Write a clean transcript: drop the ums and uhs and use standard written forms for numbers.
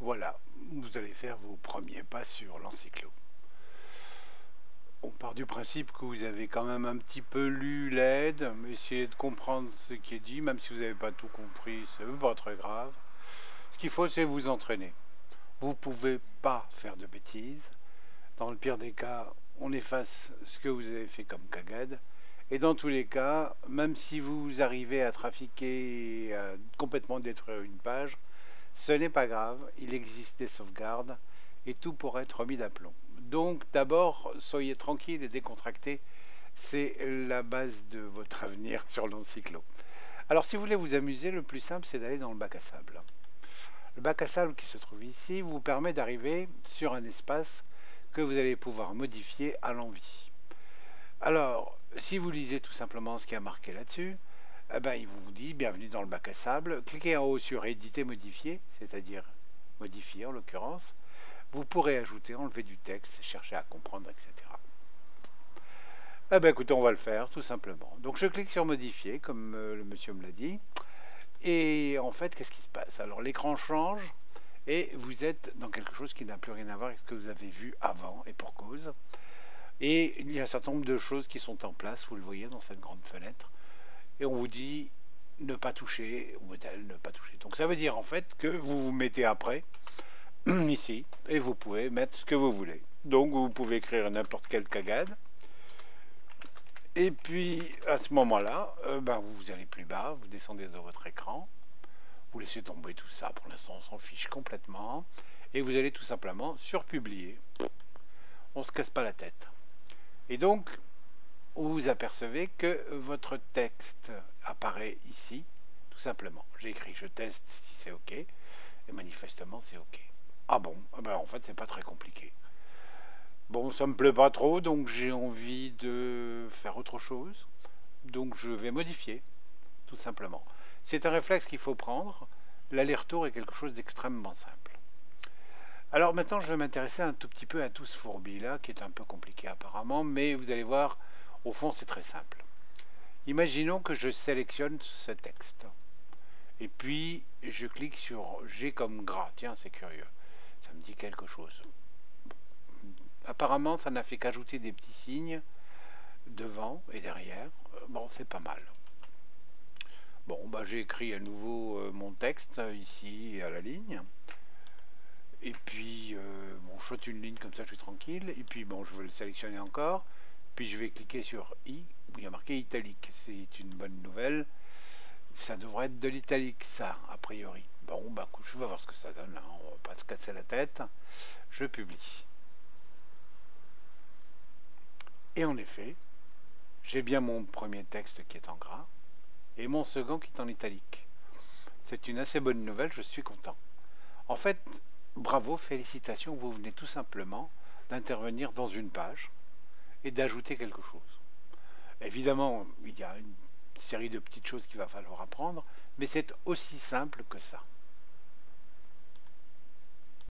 Voilà, vous allez faire vos premiers pas sur l'encyclo. On part du principe que vous avez quand même un petit peu lu l'aide, essayez de comprendre ce qui est dit, même si vous n'avez pas tout compris, c'est pas très grave. Ce qu'il faut, c'est vous entraîner. Vous ne pouvez pas faire de bêtises. Dans le pire des cas, on efface ce que vous avez fait comme cagade. Et dans tous les cas, même si vous arrivez à trafiquer et à complètement détruire une page, ce n'est pas grave, il existe des sauvegardes et tout pourrait être remis d'aplomb. Donc d'abord, soyez tranquille et décontracté, c'est la base de votre avenir sur l'encyclo. Alors si vous voulez vous amuser, le plus simple c'est d'aller dans le bac à sable. Le bac à sable qui se trouve ici vous permet d'arriver sur un espace que vous allez pouvoir modifier à l'envie. Alors, si vous lisez tout simplement ce qui a marqué là-dessus, eh ben, il vous dit bienvenue dans le bac à sable. Cliquez en haut sur éditer, modifier, c'est-à-dire modifier en l'occurrence. Vous pourrez ajouter, enlever du texte, chercher à comprendre, etc. Eh ben, écoutez, on va le faire tout simplement. Donc je clique sur modifier, comme le monsieur me l'a dit. Et en fait, qu'est-ce qui se passe? Alors l'écran change et vous êtes dans quelque chose qui n'a plus rien à voir avec ce que vous avez vu avant et pour cause. Et il y a un certain nombre de choses qui sont en place, vous le voyez dans cette grande fenêtre. Et on vous dit ne pas toucher au modèle, ne pas toucher. Donc ça veut dire en fait que vous vous mettez après, ici, et vous pouvez mettre ce que vous voulez. Donc vous pouvez écrire n'importe quelle cagade. Et puis à ce moment-là, ben, vous allez plus bas, vous descendez de votre écran, vous laissez tomber tout ça, pour l'instant on s'en fiche complètement, et vous allez tout simplement sur publier. On ne se casse pas la tête. Et donc, vous vous apercevez que votre texte apparaît ici, tout simplement. J'ai écrit je teste si c'est OK, et manifestement c'est OK. Ah bon, ben en fait c'est pas très compliqué. Bon, ça me plaît pas trop, donc j'ai envie de faire autre chose. Donc je vais modifier, tout simplement. C'est un réflexe qu'il faut prendre. L'aller-retour est quelque chose d'extrêmement simple. Alors maintenant, je vais m'intéresser un tout petit peu à tout ce fourbi-là, qui est un peu compliqué apparemment, mais vous allez voir, au fond, c'est très simple. Imaginons que je sélectionne ce texte. Et puis, je clique sur G comme gras. Tiens, c'est curieux. Ça me dit quelque chose. Apparemment, ça n'a fait qu'ajouter des petits signes devant et derrière. Bon, c'est pas mal. Bon, bah, j'ai écrit à nouveau mon texte ici à la ligne. Et puis, bon, je saute une ligne comme ça, je suis tranquille. Et puis, bon, je veux le sélectionner encore. Puis, je vais cliquer sur I, où il y a marqué italique. C'est une bonne nouvelle. Ça devrait être de l'italique, ça, a priori. Bon, bah, écoute, je vais voir ce que ça donne. Hein. On va pas se casser la tête. Je publie. Et en effet, j'ai bien mon premier texte qui est en gras et mon second qui est en italique. C'est une assez bonne nouvelle, je suis content. En fait, bravo, félicitations, vous venez tout simplement d'intervenir dans une page et d'ajouter quelque chose. Évidemment, il y a une série de petites choses qu'il va falloir apprendre, mais c'est aussi simple que ça.